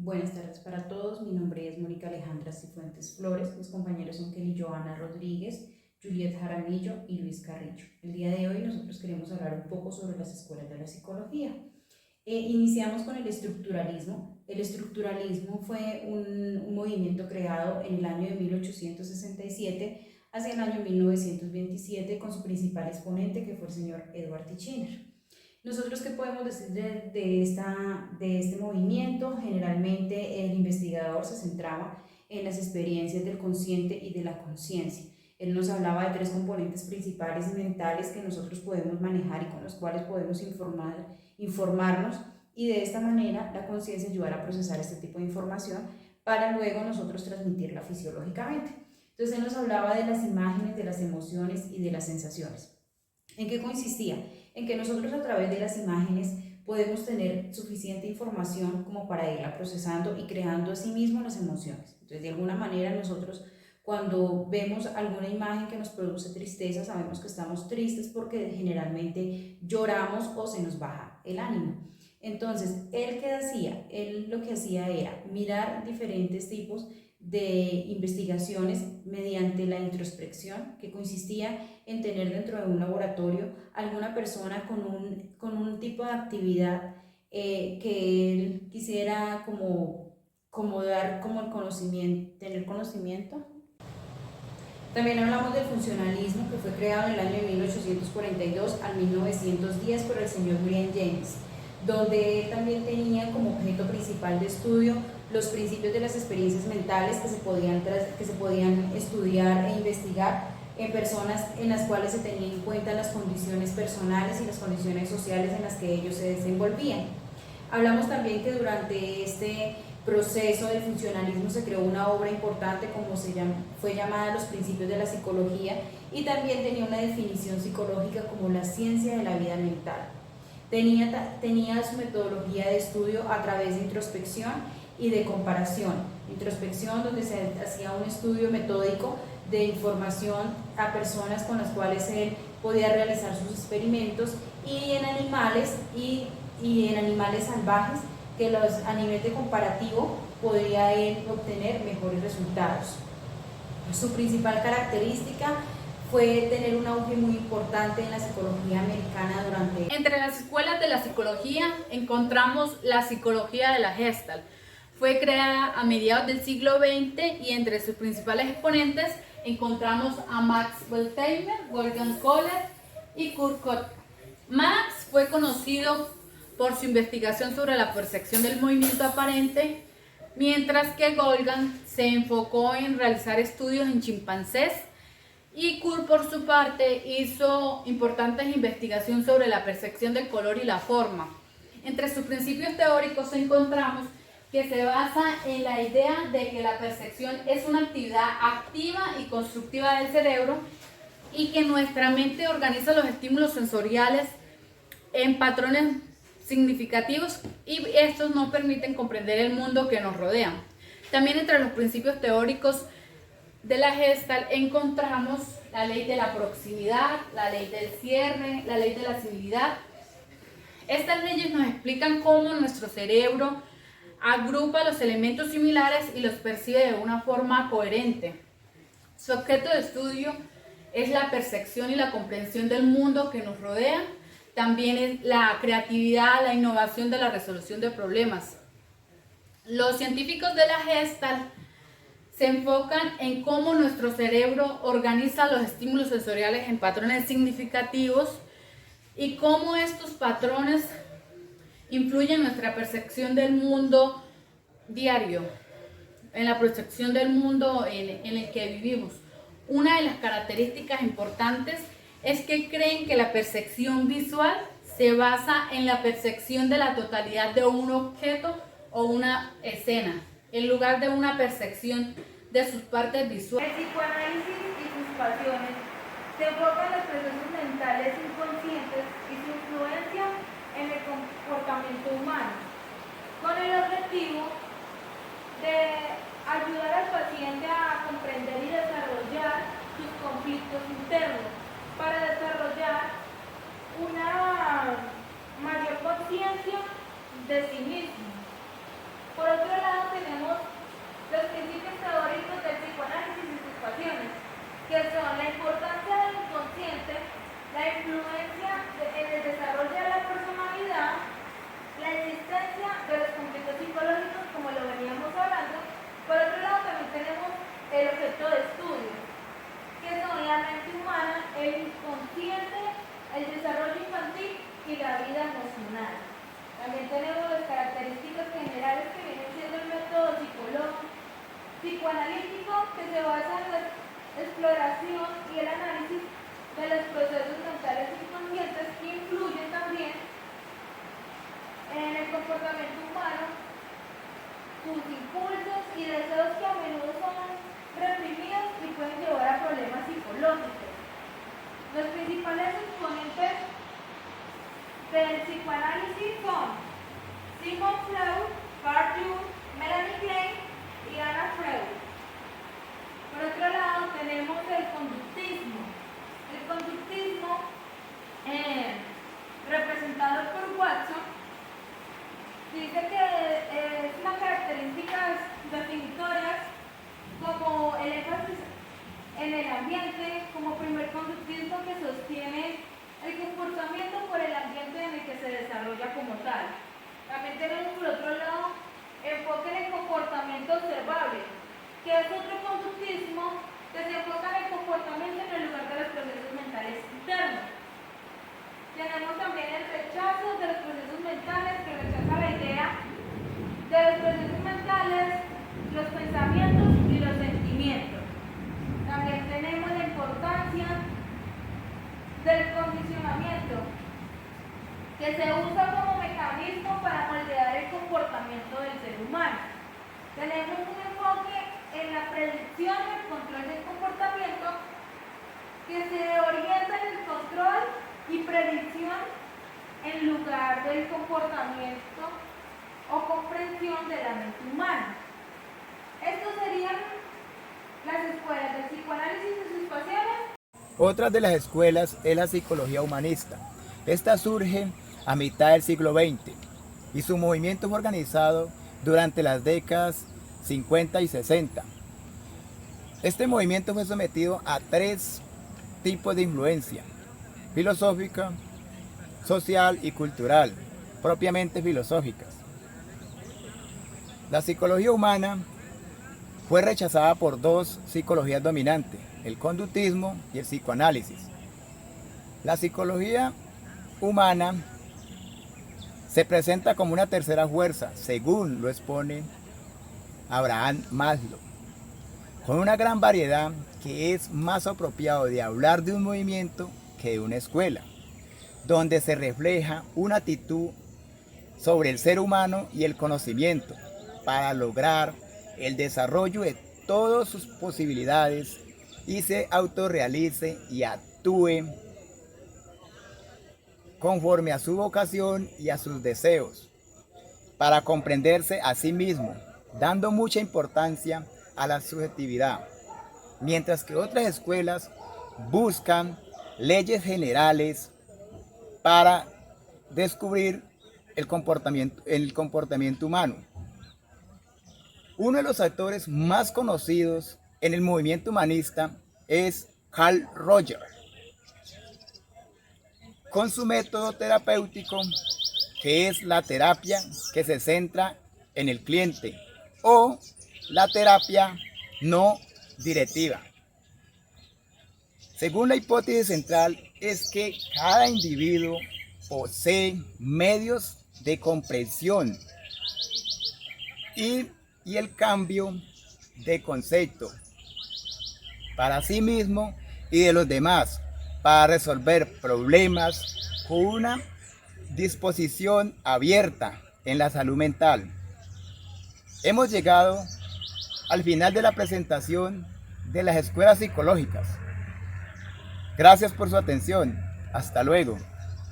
Buenas tardes para todos, mi nombre es Mónica Alejandra Cifuentes Flores, mis compañeros son Kelly Joana Rodríguez, Juliet Jaramillo y Luis Carrillo. El día de hoy nosotros queremos hablar un poco sobre las escuelas de la psicología. Iniciamos con el estructuralismo. El estructuralismo fue un movimiento creado en el año de 1867 hacia el año 1927 con su principal exponente, que fue el señor Edward Titchener. Nosotros, ¿qué podemos decir de este movimiento? Generalmente el investigador se centraba en las experiencias del consciente y de la conciencia. Él nos hablaba de tres componentes principales mentales que nosotros podemos manejar y con los cuales podemos informarnos, y de esta manera la conciencia ayudará a procesar este tipo de información para luego nosotros transmitirla fisiológicamente. Entonces él nos hablaba de las imágenes, de las emociones y de las sensaciones. ¿En qué consistía? En que nosotros a través de las imágenes podemos tener suficiente información como para irla procesando y creando a sí mismo las emociones. Entonces, de alguna manera nosotros, cuando vemos alguna imagen que nos produce tristeza, sabemos que estamos tristes porque generalmente lloramos o se nos baja el ánimo. Entonces, él lo que hacía era mirar diferentes tipos de investigaciones mediante la introspección, que consistía en tener dentro de un laboratorio alguna persona con un tipo de actividad que él quisiera como dar como el conocimiento, tener conocimiento. También hablamos del funcionalismo, que fue creado en el año de 1842 al 1910 por el señor William James, donde él también tenía como objeto principal de estudio los principios de las experiencias mentales que se podían estudiar e investigar en personas en las cuales se tenían en cuenta las condiciones personales y las condiciones sociales en las que ellos se desenvolvían. Hablamos también que durante este proceso del funcionalismo se creó una obra importante como fue llamada Los Principios de la Psicología, y también tenía una definición psicológica como la ciencia de la vida mental. Tenía su metodología de estudio a través de introspección y de comparación. Introspección, donde se hacía un estudio metódico de información a personas con las cuales él podía realizar sus experimentos, y en animales salvajes, que a nivel de comparativo podría él obtener mejores resultados. Su principal característica fue tener un auge muy importante en la psicología americana Entre las escuelas de la psicología encontramos la psicología de la Gestalt. Fue creada a mediados del siglo XX y entre sus principales exponentes encontramos a Max Wertheimer, Wolfgang Kohler y Kurt Köhler. Max fue conocido por su investigación sobre la percepción del movimiento aparente, mientras que Wolfgang se enfocó en realizar estudios en chimpancés, y Kurt, por su parte, hizo importantes investigaciones sobre la percepción del color y la forma. Entre sus principios teóricos encontramos que se basa en la idea de que la percepción es una actividad activa y constructiva del cerebro, y que nuestra mente organiza los estímulos sensoriales en patrones significativos, y estos nos permiten comprender el mundo que nos rodea. También entre los principios teóricos de la Gestalt encontramos la ley de la proximidad, la ley del cierre, la ley de la civilidad. Estas leyes nos explican cómo nuestro cerebro agrupa los elementos similares y los percibe de una forma coherente. Su objeto de estudio es la percepción y la comprensión del mundo que nos rodea. También es la creatividad, la innovación de la resolución de problemas. Los científicos de la Gestalt se enfocan en cómo nuestro cerebro organiza los estímulos sensoriales en patrones significativos y cómo estos patrones influyen en nuestra percepción del mundo diario, en la percepción del mundo en el que vivimos. Una de las características importantes es que creen que la percepción visual se basa en la percepción de la totalidad de un objeto o una escena, en lugar de una percepción de sus partes visuales. El psicoanálisis y sus pasiones se enfocan en los procesos mentales inconscientes y su influencia en el comportamiento humano, con el objetivo de ayudar al paciente a comprender y desarrollar sus conflictos internos, para desarrollar una mayor conciencia de sí mismo. Por otro lado, Sigmund Freud, Carl Jung, Melanie Klein y Anna Freud. Por otro lado tenemos el conductismo. El conductismo, representado por Watson, dice que es una características definitorias como el énfasis en el ambiente, como primer conductismo que sostiene el comportamiento por el ambiente en el que se desarrolla como tal. También tenemos por otro lado enfoque en el comportamiento observable, que es otro conductismo que se enfoca en el comportamiento en el lugar de los procesos mentales internos. Tenemos también el rechazo de los procesos mentales, que rechaza la idea de los procesos mentales, los pensamientos y los sentimientos. También tenemos la importancia del condicionamiento, que se usa como mecanismo para moldear el comportamiento del ser humano. Tenemos un enfoque en la predicción y el control del comportamiento, que se orienta en el control y predicción en lugar del comportamiento o comprensión de la mente humana. Estos serían las escuelas del psicoanálisis y sus pasiones. Otra de las escuelas es la psicología humanista. Esta surge a mitad del siglo XX y su movimiento fue organizado durante las décadas 50 y 60. Este movimiento fue sometido a 3 tipos de influencia: filosófica, social y cultural, propiamente filosóficas. La psicología humana fue rechazada por 2 psicologías dominantes, el conductismo y el psicoanálisis. La psicología humana se presenta como una tercera fuerza, según lo expone Abraham Maslow, con una gran variedad que es más apropiado de hablar de un movimiento que de una escuela, donde se refleja una actitud sobre el ser humano y el conocimiento para lograr el desarrollo de todas sus posibilidades y se autorrealice y actúe conforme a su vocación y a sus deseos, para comprenderse a sí mismo, dando mucha importancia a la subjetividad, mientras que otras escuelas buscan leyes generales para descubrir el comportamiento humano. Uno de los actores más conocidos en el movimiento humanista es Carl Rogers, con su método terapéutico, que es la terapia que se centra en el cliente o la terapia no directiva. Según la hipótesis central, es que cada individuo posee medios de comprensión y el cambio de concepto para sí mismo y de los demás, para resolver problemas con una disposición abierta en la salud mental. Hemos llegado al final de la presentación de las escuelas psicológicas. Gracias por su atención. Hasta luego.